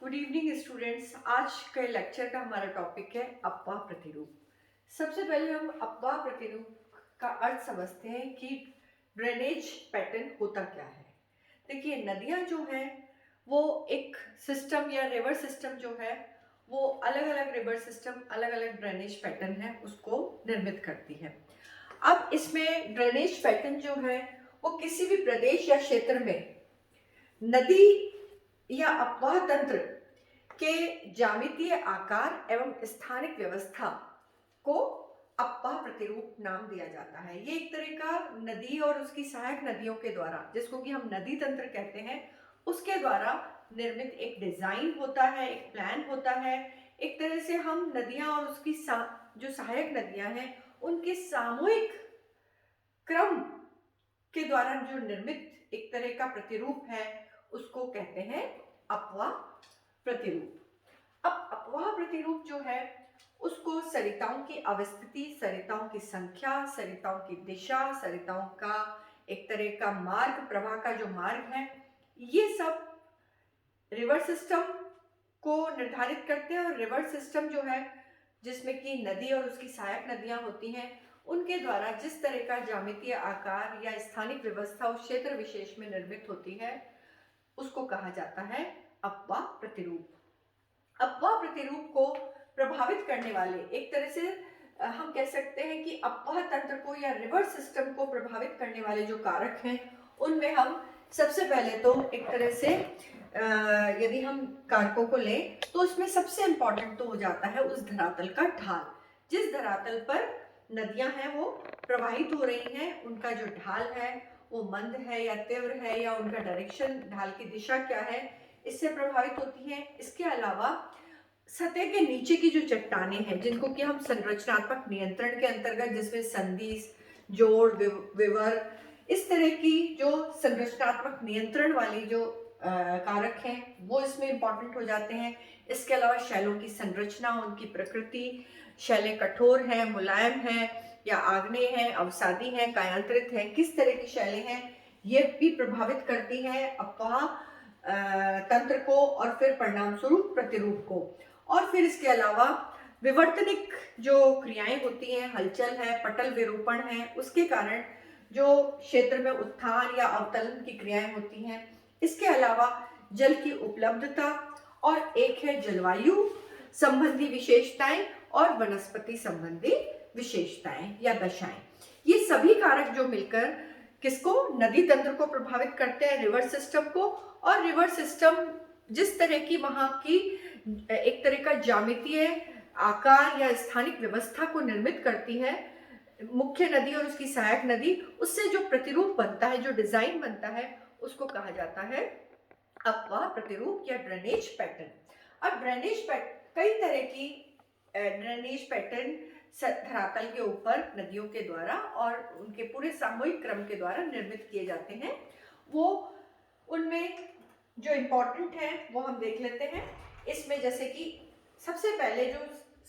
Good evening students. आज के lecture का हमारा टॉपिक है अपवाह प्रतिरूप। सबसे पहले हम अपवाह प्रतिरूप का अर्थ समझते हैं कि ड्रेनेज पैटर्न होता क्या है। देखिए, नदियाँ जो हैं वो एक सिस्टम या रिवर सिस्टम जो है वो अलग अलग रिवर सिस्टम अलग अलग ड्रेनेज पैटर्न है उसको निर्मित करती है। अब इसमें ड्रेनेज पैटर्न जो है वो किसी भी प्रदेश या क्षेत्र में नदी या अपवाह तंत्र के ज्यामितीय आकार एवं स्थानिक व्यवस्था को अपवाह प्रतिरूप नाम दिया जाता है। ये एक तरह का नदी और उसकी सहायक नदियों के द्वारा, जिसको कि हम नदी तंत्र कहते हैं, उसके द्वारा निर्मित एक डिजाइन होता है, एक प्लान होता है। एक तरह से हम नदियां और उसकी जो सहायक नदियां हैं उनके सामूहिक क्रम के द्वारा जो निर्मित एक तरह का प्रतिरूप है उसको कहते हैं अपवाह प्रतिरूप। अब अपवाह प्रतिरूप जो है उसको सरिताओं की अवस्थिति, सरिताओं की संख्या, सरिताओं की दिशा, सरिताओं का एक तरह का मार्ग, प्रवाह का जो मार्ग है, ये सब रिवर सिस्टम को निर्धारित करते हैं। और रिवर सिस्टम जो है जिसमें कि नदी और उसकी सहायक नदियां होती हैं, उनके द्वारा जिस तरह का ज्यामितीय आकार या स्थानिक व्यवस्था उस क्षेत्र विशेष में निर्मित होती है उसको कहा जाता है अपवाह प्रतिरूप। अपवाह प्रतिरूप को प्रभावित करने वाले, एक तरह से हम कह सकते हैं कि अपवाह तंत्र को या रिवर सिस्टम को प्रभावित करने वाले जो कारक हैं उनमें हम सबसे पहले तो एक तरह से यदि हम कारकों को लें तो उसमें सबसे इंपॉर्टेंट तो हो जाता है उस धरातल का ढाल। जिस धरातल पर नदियां हैं वो प्रवाहित हो रही हैं, उनका जो ढाल है वो मंद है या तीव्र है, या उनका डायरेक्शन, ढाल की दिशा क्या है, इससे प्रभावित होती हैं। इसके अलावा सतह के नीचे की जो चट्टानें हैं जिनको कि हम संरचनात्मक नियंत्रण के अंतर्गत, जिसमें संदिश, जोड़, विवर, इस तरह की जो संरचनात्मक नियंत्रण वाली जो कारक हैं वो इसमें इंपॉर्टेंट हो जाते हैं। इसके अलावा शैलों की संरचना, उनकी प्रकृति, शैलें कठोर हैं, मुलायम हैं या आग्नेय हैं, अवसादी हैं, कायांतरित हैं, किस तरह की शैलें हैं, ये भी प्रभावित करती हैं अपवाह तंत्र को और फिर परिणाम स्वरूप प्रतिरूप को। और फिर इसके अलावा विवर्तनिक जो क्रियाएं होती हैं, हलचल है, पटल विरूपण है, उसके कारण जो क्षेत्र में उत्थान या अवतलन की क्रियाएं होती हैं। इसके अलावा जल की उपलब्धता, और एक है जलवायु संबंधी विशेषताएं और वनस्पति संबंधी विशेषताएं या दशाएं। ये सभी कारक जो मिलकर किसको, नदी तंत्र को प्रभावित करते हैं, रिवर सिस्टम को। और रिवर सिस्टम जिस तरह की वहां की एक तरह का ज्यामितीय आकार या स्थानिक व्यवस्था को निर्मित करती है, मुख्य नदी और उसकी सहायक नदी, उससे जो प्रतिरूप बनता है, जो डिजाइन बनता है, उसको कहा जाता है अपवाह प्रतिरूप या ड्रेनेज पैटर्न। अब ड्रेनेज पैटर्न, कई तरह की ड्रेनेज पैटर्न धरातल के ऊपर नदियों के द्वारा और उनके पूरे सामूहिक क्रम के द्वारा निर्मित किए जाते हैं। वो उनमें जो इम्पोर्टेंट है वो हम देख लेते हैं। इसमें जैसे कि सबसे पहले जो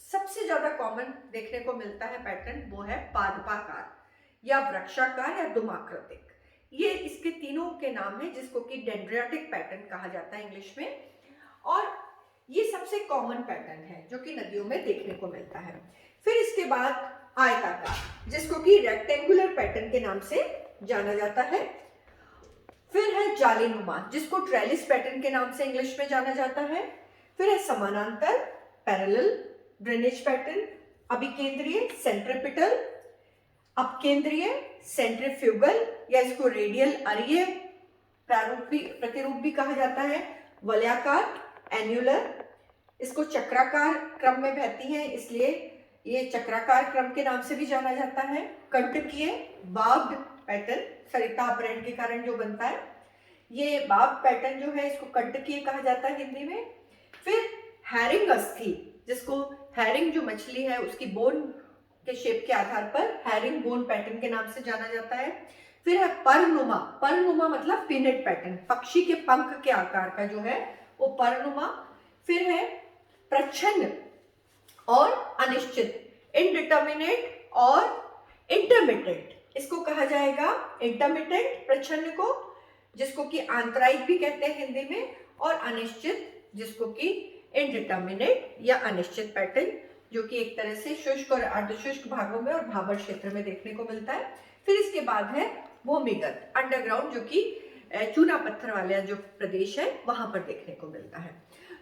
सबसे ज्यादा कॉमन देखने को मिलता है पैटर्न, वो है पादपाकार या वृक्षाकार या दुमाकृतिक। ये इसके तीनों के नाम है, जिसको कि डेंड्रियाटिक पैटर्न कहा जाता है इंग्लिश में। और ये सबसे कॉमन पैटर्न है जो कि नदियों में देखने को मिलता है। फिर इसके बाद आयताकार, जिसको कि रेक्टेंगुलर पैटर्न के नाम से जाना जाता है। फिर है जालीनुमा, जिसको ट्रेलिस पैटर्न के नाम से इंग्लिश में जाना जाता है। फिर है समानांतर पैरेलल ड्रेनेज पैटर्न, अभिकेंद्रीय सेंट्रिपिटल, अपकेंद्रीय सेंट्रीफ्यूगल या इसको रेडियल अरीय प्रतिरूप भी कहा जाता है। वलयाकार एन्युलर, इसको चक्राकार क्रम में बहती है इसलिए ये चक्राकार क्रम के नाम से भी जाना जाता है। कंटकीय बाग्ड पैटर्न, सरिता अपहरण के कारण जो बनता है, ये बाग पैटर्न जो है इसको कंटकीय कहा जाता है हिंदी में। फिर हैरिंग अस्थि, जिसको हैरिंग जो मछली है उसकी बोन के शेप के आधार पर हैरिंग बोन पैटर्न के नाम से जाना जाता है। फिर है परनुमा, परनुमा मतलब पिनेट पैटर्न, पक्षी के पंख के आकार का जो है वो परनुमा। फिर है प्रच्छन्न और अनिश्चित, इनडिटर्मिनेट और इंटरमिटेंट, इसको कहा जाएगा इंटरमिटेंट प्रच्छन्न को, जिसको कि आंतरायिक भी कहते हैं हिंदी में, और अनिश्चित जिसको कि इनडिटर्मिनेट या अनिश्चित पैटर्न, जो कि एक तरह से शुष्क और अर्धशुष्क भागों में और भाबर क्षेत्र में देखने को मिलता है। फिर इसके बाद है भूमिगत अंडरग्राउंड, जो कि चूना पत्थर वाले जो प्रदेश है वहां पर देखने को मिलता है।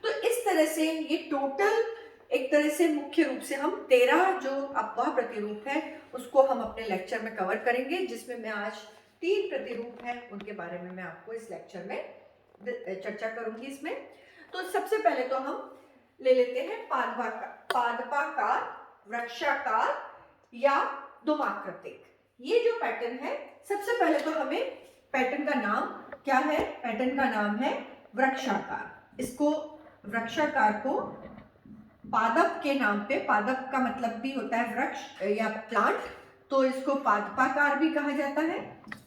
तो इस तरह से ये टोटल एक तरह से मुख्य रूप से हम 13 जो अपवाह प्रतिरूप है उसको हम अपने लेक्चर में कवर करेंगे, जिसमें मैं आज 3 प्रतिरूप हैं उनके बारे में मैं आपको इस लेक्चर में चर्चा करूंगी इसमें। तो सबसे पहले तो हम ले लेते हैं पादपाकार, वृक्षाकार या दुमाकृतिक। ये जो पैटर्न है, सबसे पहले तो हमें पैटर्न का नाम क्या है? पैटर्न का नाम है वृक्षाकार। इसको वृक्षाकार को पादप के नाम पे, पादप का मतलब भी होता है वृक्ष या प्लांट, तो इसको पादपाकार भी कहा जाता है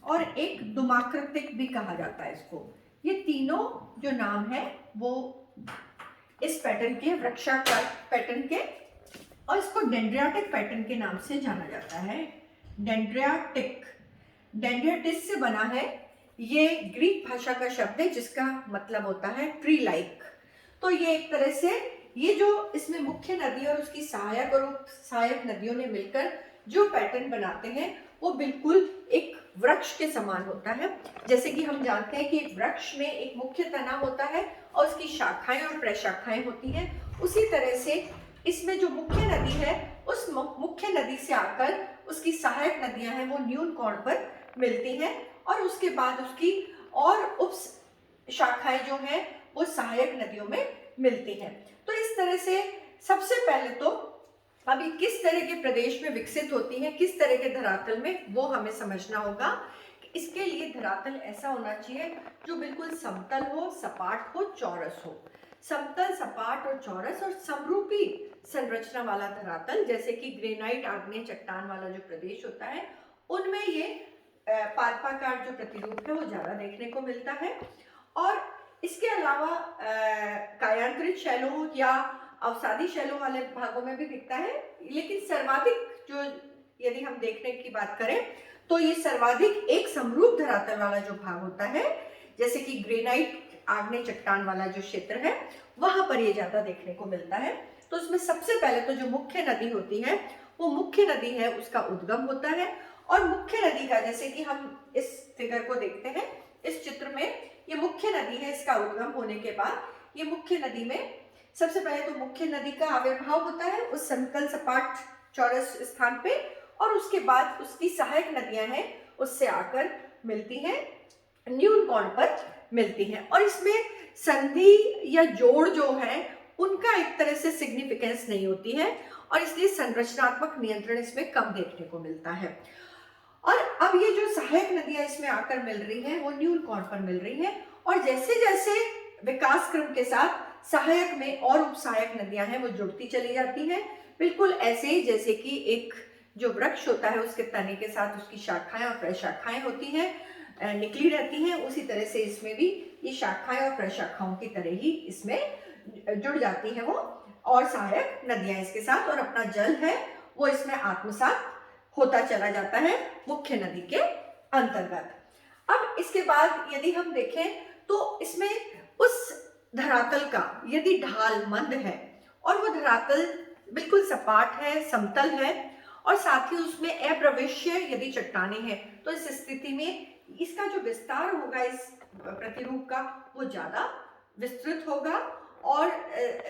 और एक दुमाकृतिक भी कहा जाता है इसको। ये तीनों जो नाम है वो इस पैटर्न के, वृक्षाकार पैटर्न के, और इसको डेंड्रियाटिक पैटर्न के नाम से जाना जाता है। डेंड्रियाटिक, डेंड्रियाटिस से बना है। ये ग्रीक भाषा का शब्द है जिसका मतलब होता है ट्री लाइक। तो ये एक तरह से ये जो इसमें मुख्य नदी और उसकी सहायक और सहायक नदियों ने मिलकर जो पैटर्न बनाते हैं वो बिल्कुल एक वृक्ष के समान होता है। जैसे कि हम जानते हैं कि एक वृक्ष में एक मुख्य तना होता है और उसकी शाखाएं और प्रशाखाएं होती हैं, उसी तरह से इसमें जो मुख्य नदी है उस मुख्य नदी से आकर उसकी सहायक नदियां हैं वो न्यून कोण पर मिलती हैं और उसके बाद उसकी और उप शाखाएं जो हैं वो सहायक नदियों में मिलती हैं। तो इस तरह से सबसे पहले तो अभी किस तरह के प्रदेश में विकसित होती है, किस तरह के धरातल में, वो हमें समझना होगा। इसके लिए धरातल ऐसा होना चाहिए जो बिल्कुल समतल हो, सपाट हो, चौरस हो। समतल, सपाट और चौरस और समरूपी संरचना वाला धरातल, जैसे कि ग्रेनाइट आग्नेय चट्टान वाला जो प्रदेश होता है उनमें ये पादपाकार जो प्रतिरूप है वो ज्यादा देखने को मिलता है। और इसके अलावा कायांतरित शैलों या अवसादी शैलों वाले भागों में भी दिखता है, लेकिन सर्वाधिक जो यदि हम देखने की बात करें तो ये सर्वाधिक एक समरूप धरातल वाला जो भाग होता है, जैसे कि ग्रेनाइट आग्नेय चट्टान वाला जो क्षेत्र है वहां पर ये ज्यादा देखने को मिलता है। तो उसमें सबसे पहले तो जो मुख्य नदी होती है वो मुख्य नदी है उसका उद्गम होता है। और मुख्य नदी का, जैसे कि हम इस फिगर को देखते हैं, इस चित्र में ये मुख्य नदी है, इसका उद्गम होने के बाद ये मुख्य नदी में सबसे पहले तो मुख्य नदी का आविर्भाव होता है उस समतल सपाट चौरस स्थान पे, और उसके बाद उसकी सहायक नदियां हैं उससे आकर मिलती हैं, न्यून कोण पर मिलती हैं। और इसमें संधि या जोड़ जो है उनका एक तरह से सिग्निफिकेंस नहीं होती है और इसलिए संरचनात्मक नियंत्रण इसमें कम देखने को मिलता है। और अब ये जो सहायक नदियां इसमें आकर मिल रही हैं वो न्यून कोण पर मिल रही हैं, और जैसे जैसे विकास क्रम के साथ सहायक में और उपसहायक नदियां हैं वो जुड़ती चली जाती हैं, बिल्कुल ऐसे ही जैसे कि एक जो वृक्ष होता है उसके तने के साथ उसकी शाखाएं और प्रशाखाएं होती हैं, निकली रहती हैं, उसी तरह से इसमें भी ये शाखाएं और प्रशाखाओं की तरह ही इसमें जुड़ जाती हैं वो, और सहायक नदियां इसके साथ, और अपना जल है वो इसमें आत्मसात होता चला जाता है मुख्य नदी के अंतर्गत। अब इसके बाद यदि हम देखें तो इसमें उस धरातल का यदि ढाल मंद है और वो धरातल बिल्कुल सपाट है, समतल है, और साथ ही उसमें अप्रवेश्य यदि चट्टानें हैं, तो इस स्थिति में इसका जो विस्तार होगा इस प्रतिरूप का वो ज्यादा विस्तृत होगा और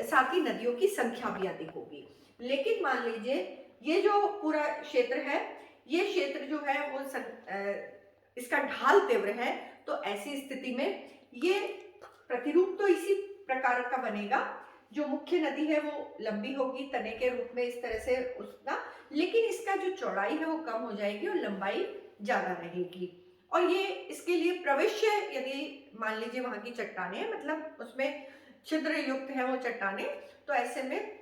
साथ ही नदियों की संख्या भी अधिक होगी। लेकिन मान लीजिए ये जो पूरा क्षेत्र है, ये क्षेत्र जो है वो इसका ढाल तीव्र है, तो ऐसी स्थिति में ये प्रतिरूप तो इसी प्रकार का बनेगा, जो मुख्य नदी है वो लंबी होगी तने के रूप में इस तरह से उसका, लेकिन इसका जो चौड़ाई है वो कम हो जाएगी और लंबाई ज्यादा रहेगी। और ये इसके लिए प्रवेश्य यदि मान लीजिए वहां की चट्टानें मतलब उसमें छिद्र युक्त है वो चट्टानें, तो ऐसे में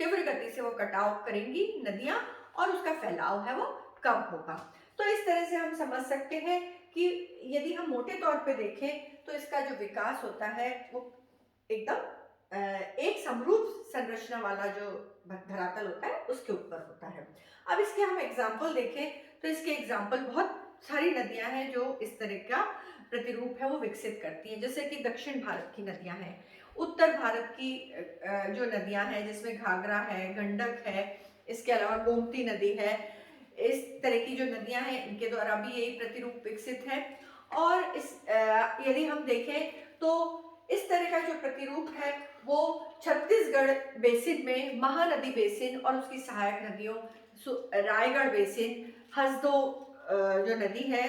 तीव्र गति से वो कटाव करेंगी नदियां और उसका फैलाव है वो कम होगा। तो इस तरह से हम समझ सकते हैं कि यदि हम मोटे तौर पे देखें तो इसका जो विकास होता है वो एकदम एक समरूप संरचना वाला जो धरातल होता है उसके ऊपर होता है। अब इसके हम एग्जाम्पल देखें तो इसके एग्जाम्पल बहुत सारी नदियां हैं जो इस तरह का प्रतिरूप है वो विकसित करती हैं। जैसे कि दक्षिण भारत की नदियां हैं, उत्तर भारत की जो नदियां हैं जिसमें घाघरा है, गंडक है, इसके अलावा गोमती नदी है, इस तरह की जो नदियां हैं इनके द्वारा भी यही प्रतिरूप विकसित है। और यदि हम देखें तो इस तरह का जो प्रतिरूप है वो छत्तीसगढ़ बेसिन में महानदी बेसिन और उसकी सहायक नदियों रायगढ़ बेसिन, हसदो जो नदी है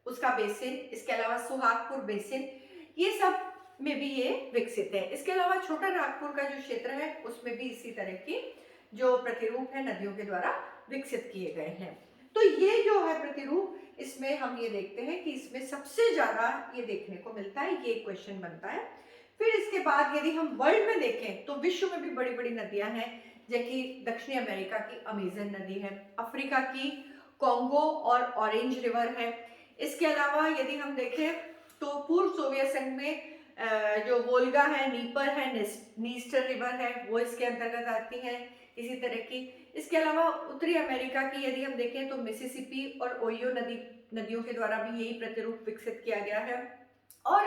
उसका बेसिन, इसके अलावा सुहागपुर बेसिन, ये सब में भी ये विकसित है। इसके अलावा छोटा नागपुर का जो क्षेत्र है उसमें भी इसी तरह की जो प्रतिरूप है नदियों के द्वारा विकसित किए गए हैं। तो ये जो है प्रतिरूप, इसमें हम ये देखते हैं कि इसमें सबसे ज्यादा ये देखने को मिलता है, ये क्वेश्चन बनता है। फिर इसके बाद यदि हम वर्ल्ड में देखें तो विश्व में भी बड़ी बड़ी नदियां हैं, जैसे दक्षिणी अमेरिका की अमेजन नदी है, अफ्रीका की कॉन्गो और ऑरेंज रिवर है। इसके अलावा यदि हम देखें तो पूर्व सोवियत संघ में जो वोल्गा है, नीपर है, नीस्टर रिवर है, वो इसके अंतर्गत आती है इसी तरह की। इसके अलावा उत्तरी अमेरिका की यदि हम देखें तो मिसिसिपी और ओहियो नदियों के द्वारा भी यही प्रतिरूप विकसित किया गया है। और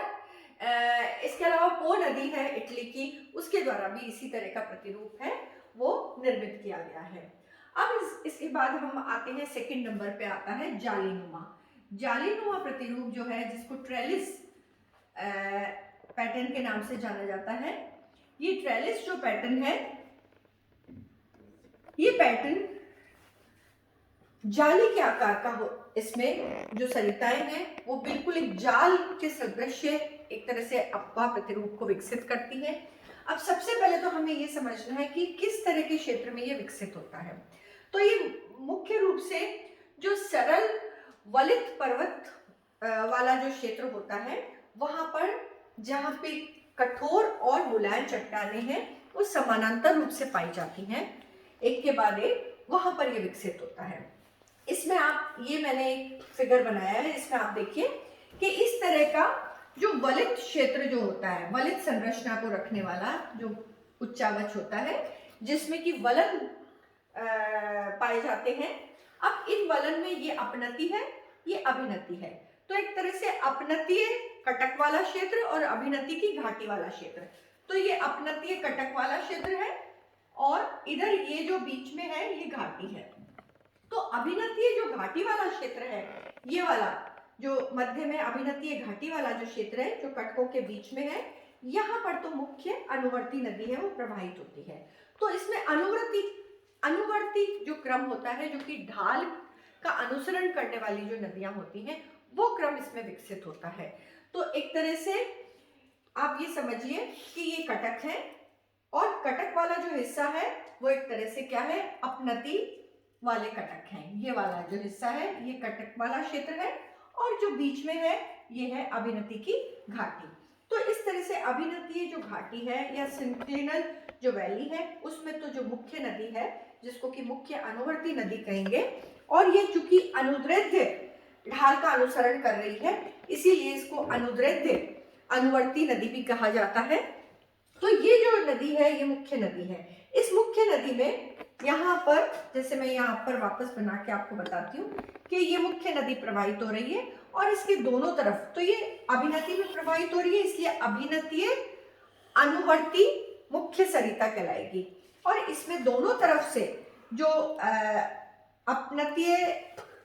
इसके अलावा पो नदी है इटली की, उसके द्वारा भी इसी तरह का प्रतिरूप है वो निर्मित किया गया है। अब इसके बाद हम आते हैं, सेकंड नंबर पे आता है जालीनुमा। जालीनुमा प्रतिरूप जो है, जिसको ट्रेलिस पैटर्न के नाम से जाना जाता है, ये ट्रेलिस जो पैटर्न है, ये पैटर्न जाली के आकार का हो। इसमें जो सरिताएं हैं वो बिल्कुल एक जाल के सदृश एक तरह से अफवाह प्रतिरूप को विकसित करती है। अब सबसे पहले तो हमें ये समझना है कि किस तरह के क्षेत्र में ये विकसित होता है। तो ये मुख्य रूप से जो सरल वलित पर्वत वाला जो क्षेत्र होता है, वहां पर जहां पे कठोर और मुलायम चट्टानें हैं वो समानांतर रूप से पाई जाती हैं, एक के बाद एक, वहां पर ये विकसित होता है। इसमें आप, ये मैंने एक फिगर बनाया है, इसमें आप देखिए कि इस तरह का जो वलित क्षेत्र जो होता है, वलित संरचना को रखने वाला जो उच्चावच होता है, जिसमें कि वलन पाए जाते हैं। अब इन वलन में ये अपनति है, ये अभिनति है। तो एक तरह से अपनतीय कटक वाला क्षेत्र और अभिनति की घाटी वाला क्षेत्र। तो ये अपनतीय कटक वाला क्षेत्र है और इधर ये जो बीच में है ये घाटी है। तो अभिनतीय जो घाटी वाला क्षेत्र है, ये वाला जो मध्य में अभिनतीय घाटी वाला जो क्षेत्र है जो कटकों के बीच में है, यहाँ पर तो मुख्य अनुवर्ती नदी है वो प्रवाहित होती है। तो इसमें अनुवर्ती जो क्रम होता है, जो कि ढाल का अनुसरण करने वाली जो नदियां होती हैं, वो क्रम इसमें विकसित होता है। तो एक तरह से आप ये समझिए कि ये कटक है और कटक वाला जो हिस्सा है वो एक तरह से क्या है, अपनति वाले कटक हैं। ये वाला जो हिस्सा है ये कटक वाला क्षेत्र है और जो बीच में है ये है अभिनति की घाटी। तो इस तरह से अभिनतीय जो घाटी है या सिंक्लिनल जो वैली है, उसमें तो जो मुख्य नदी है जिसको कि मुख्य अनुवर्ती नदी कहेंगे, और ये चूंकि अनुदैर्ध्य ढाल का अनुसरण कर रही है, इसीलिए इसको अनुदैर्ध्य अनुवर्ती नदी भी कहा जाता है। तो ये जो नदी है ये मुख्य नदी है। इस मुख्य नदी में यहाँ पर, जैसे मैं यहाँ पर वापस बना के आपको बताती हूँ कि ये मुख्य नदी प्रवाहित हो रही है और इसके दोनों तरफ, तो ये अभिनति में प्रवाहित हो रही है, इसलिए अभिनतीय अनुवर्ती मुख्य सरिता कहलाएगी। और इसमें दोनों तरफ से जो अपनतीय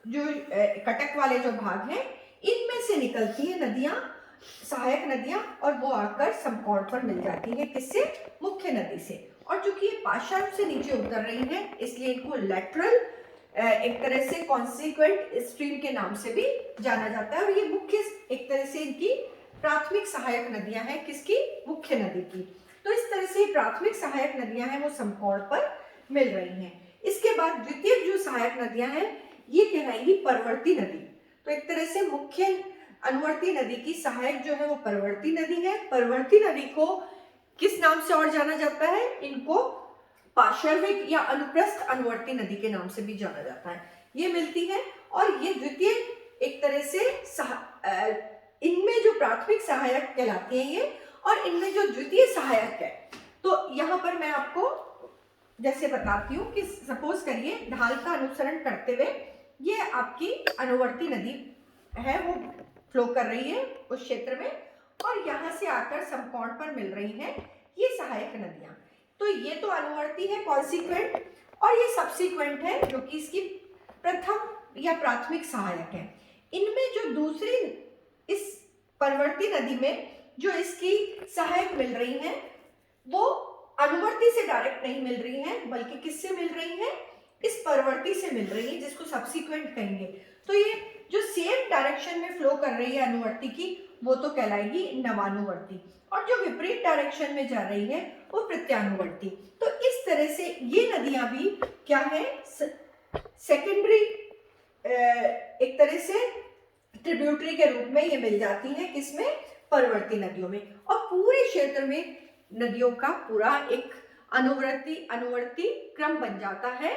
जो कटक वाले जो भाग हैं, इनमें से निकलती है नदियां, सहायक नदियां, और वो आकर समकोण पर मिल जाती है, किससे, मुख्य नदी से। और चूंकि ये पार्श्व से नीचे उतर रही है, इसलिए इनको लेटरल एक तरह से कॉन्सिक्वेंट स्ट्रीम के नाम से भी जाना जाता है। और ये मुख्य एक तरह से इनकी प्राथमिक सहायक नदियां हैं, किसकी, मुख्य नदी की। तो इस तरह से प्राथमिक सहायक नदियां हैं वो समकोण पर मिल रही हैं। इसके बाद द्वितीय जो सहायक नदियां हैं ये कहलाएंगी परवर्ती नदी। तो एक तरह से मुख्य अनुवर्ती नदी की सहायक जो है वो परवर्ती नदी है। परवर्ती नदी को किस नाम से और जाना जाता है, इनको पार्श्विक या अनुप्रस्थ अनुवर्ती नदी के नाम से भी जाना जाता है। ये मिलती है और ये द्वितीय एक तरह से इनमें जो प्राथमिक सहायक कहलाती है ये, और इनमें जो द्वितीय सहायक है, तो यहाँ पर मैं आपको जैसे बताती हूँ कि सपोज करिए ढाल का अनुसरण करते हुए ये आपकी अनुवर्ती नदी है, वो फ्लो कर रही है उस क्षेत्र में, और यहाँ से आकर समकोण पर मिल रही हैं ये सहायक नदियां। तो ये तो अनुवर्ती है, कॉन्सिक्वेंट, और ये सब्सिक्वेंट है जो कि इसकी प्रथम या प्राथमिक सहायक है। इनमें जो दूसरी इस परवर्ती नदी में जो इसकी सहायक मिल रही हैं वो अनुवर्ती से डायरेक्ट नहीं मिल रही हैं, बल्कि किससे मिल रही हैं, इस परवर्ती से मिल रही है, जिसको सब्सिक्वेंट कहेंगे। तो ये जो सेम डायरेक्शन में फ्लो कर रही है अनुवर्ती की, वो तो कहलाएगी नवानुवर्ती, और जो विपरीत डायरेक्शन में जा रही है वो प्रत्यानुवर्ती। तो इस तरह से ये नदियां भी क्या है, सेकेंडरी एक तरह से ट्रिब्यूटरी के रूप में ये मिल जाती हैं, किसमें, परवर्ती नदियों में। और पूरे क्षेत्र में नदियों का पूरा एक अनुवर्ती क्रम बन जाता है,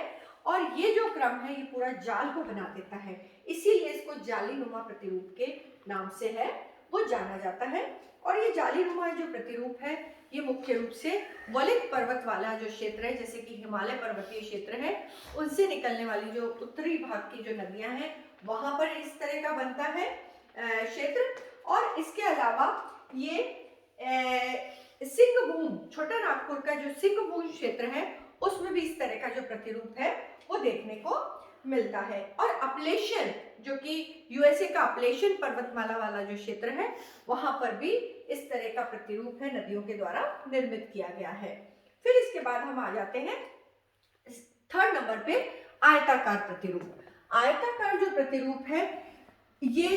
और ये जो क्रम है ये पूरा जाल को बना देता है, इसीलिए इसको जालीनुमा प्रतिरूप के नाम से है वो जाना जाता है। और ये जालीनुमा जो प्रतिरूप है ये मुख्य रूप से वलित पर्वत वाला जो क्षेत्र है, जैसे कि हिमालय पर्वतीय क्षेत्र है, उनसे निकलने वाली जो उत्तरी भाग की जो नदियां हैं वहां पर इस तरह का बनता है क्षेत्र। और इसके अलावा ये सिंहभूम, छोटा नागपुर का जो सिंहभूम क्षेत्र है उसमें भी इस तरह का जो प्रतिरूप है वो देखने को मिलता है। और अपलेशन, जो कि यूएसए का अपलेशन पर्वतमाला वाला जो क्षेत्र है वहां पर भी इस तरह का प्रतिरूप है नदियों के द्वारा निर्मित किया गया है। फिर इसके बाद हम आ जाते हैं थर्ड नंबर पे, आयताकार प्रतिरूप। आयताकार जो प्रतिरूप है ये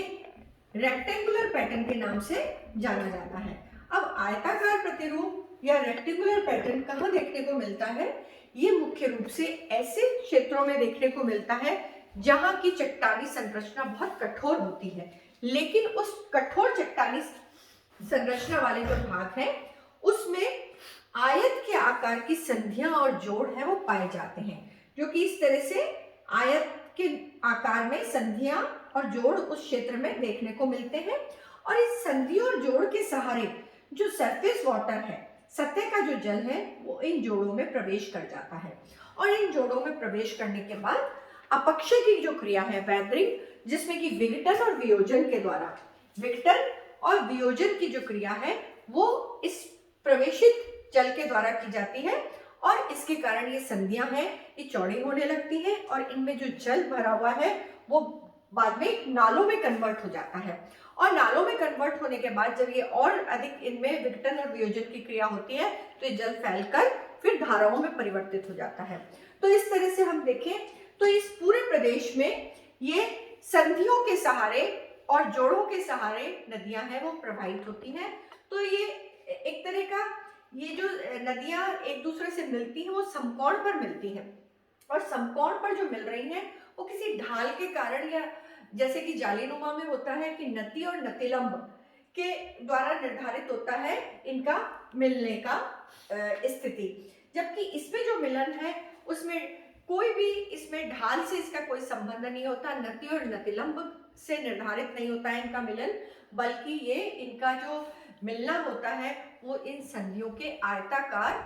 रेक्टेंगुलर पैटर्न के नाम से जाना जाता है। अब आयताकार प्रतिरूप या रेक्टेंगुलर पैटर्न कहाँ देखने को मिलता है, ये मुख्य रूप से ऐसे क्षेत्रों में देखने को मिलता है जहां की चट्टानी संरचना बहुत कठोर होती है, लेकिन उस कठोर चट्टानी संरचना वाले जो भाग हैं उसमें आयत के आकार की संधियां और जोड़ है वो पाए जाते हैं, जो कि इस तरह से आयत के आकार में संधियां और जोड़ उस क्षेत्र में देखने को मिलते हैं। और इस संधि और जोड़ के सहारे जो सरफेस वाटर है, सतह का जो जल है, वो इन जोड़ों में प्रवेश कर जाता है। और इन जोड़ों में प्रवेश करने के बाद अपक्षय की जो क्रिया है, वेदरिंग, जिसमें कि विघटन और वियोजन के द्वारा, विघटन और वियोजन की जो क्रिया है वो इस प्रवेशित जल के द्वारा की जाती है, और इसके कारण ये संधियां हैं ये चौड़ी होने लगती हैं, और इनमें जो जल भरा हुआ है वो बाद में नालों में कन्वर्ट हो जाता है। और नालों में कन्वर्ट होने के बाद जब ये और अधिक इनमें विघटन और वियोजन की क्रिया होती है तो ये जल फैलकर फिर धाराओं में परिवर्तित हो जाता है। तो इस तरह से हम देखें तो इस पूरे प्रदेश में ये संधियों के सहारे और जोड़ों के सहारे नदियां हैं वो प्रवाहित होती हैं। तो ये एक तरह का, ये जो नदियां एक दूसरे से मिलती हैं वो समकोण पर मिलती हैं, और समकोण पर जो मिल रही हैं वो किसी ढाल के कारण, या जैसे कि जालीनुमा में होता है कि नति और नतिलंब के द्वारा निर्धारित होता है इनका मिलने का स्थिति, जबकि इसमें जो मिलन है उसमें कोई भी इसमें ढाल से इसका कोई संबंध नहीं होता, नति और नतिलंब से निर्धारित नहीं होता है इनका मिलन, बल्कि ये इनका जो मिलना होता है वो इन संधियों के आयताकार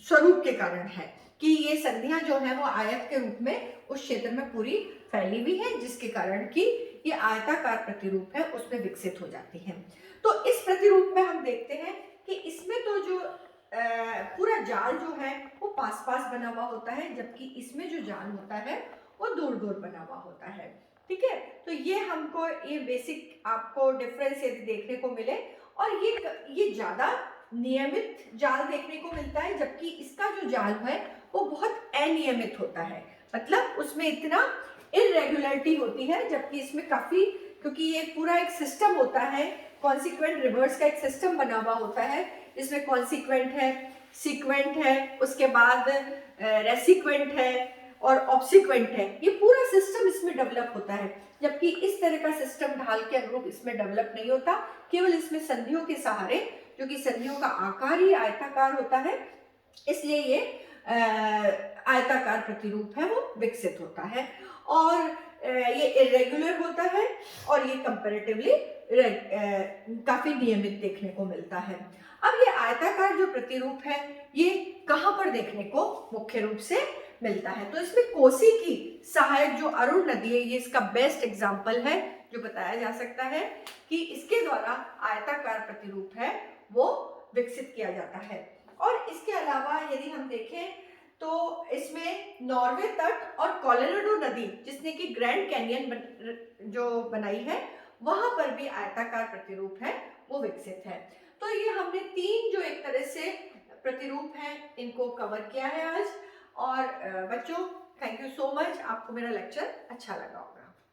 स्वरूप के कारण है, कि ये संधियां जो है वो आयत के रूप में उस क्षेत्र में पूरी फैली हुई है, जिसके कारण कि ये आयताकार प्रतिरूप है उसमें विकसित हो जाती है। तो इस प्रतिरूप में हम देखते हैं कि इसमें तो जो पूरा जाल जो है वो पास पास बना हुआ होता है, जबकि इसमें जो जाल होता है वो दूर दूर बना हुआ होता है। ठीक है, तो ये हमको ये बेसिक आपको डिफरेंस यदि देखने को मिले, और ये ज्यादा नियमित जाल देखने को मिलता है, जबकि इसका जो जाल है वो बहुत अनियमित होता है, मतलब उसमें इतना इरेगुलरिटी होती है, जबकि इसमें काफी, क्योंकि ये पूरा एक सिस्टम होता है, कॉन्सिक्वेंट रिवर्स का एक सिस्टम बना हुआ होता है, इसमें कॉन्सिक्वेंट है, सीक्वेंट है, उसके बाद रेसिक्वेंट है और ऑब्सिक्वेंट है, ये पूरा सिस्टम इसमें डेवलप होता है, जबकि इस तरह का सिस्टम ढाल के अनुरूप इसमें डेवलप नहीं होता, केवल इसमें संधियों के सहारे, जो कि संधियों का आकार ही आयताकार होता है, इसलिए ये आयताकार प्रतिरूप है वो विकसित होता है। और ये इरेगुलर होता है और ये कंपैरेटिवली काफी नियमित देखने को मिलता है। अब ये आयताकार जो प्रतिरूप है ये कहाँ पर देखने को मुख्य रूप से मिलता है, तो इसमें कोसी की सहायक जो अरुण नदी है ये इसका बेस्ट एग्जाम्पल है, जो बताया जा सकता है कि इसके द्वारा आयताकार प्रतिरूप है वो विकसित किया जाता है। और इसके अलावा यदि हम देखें तो इसमें नॉर्वे तट और कोलोराडो नदी जिसने कि ग्रैंड कैनियन जो बनाई है वहां पर भी आयताकार प्रतिरूप है वो विकसित है। तो ये हमने 3 जो एक तरह से प्रतिरूप हैं इनको कवर किया है आज। और बच्चों, थैंक यू सो मच, आपको मेरा लेक्चर अच्छा लगा होगा।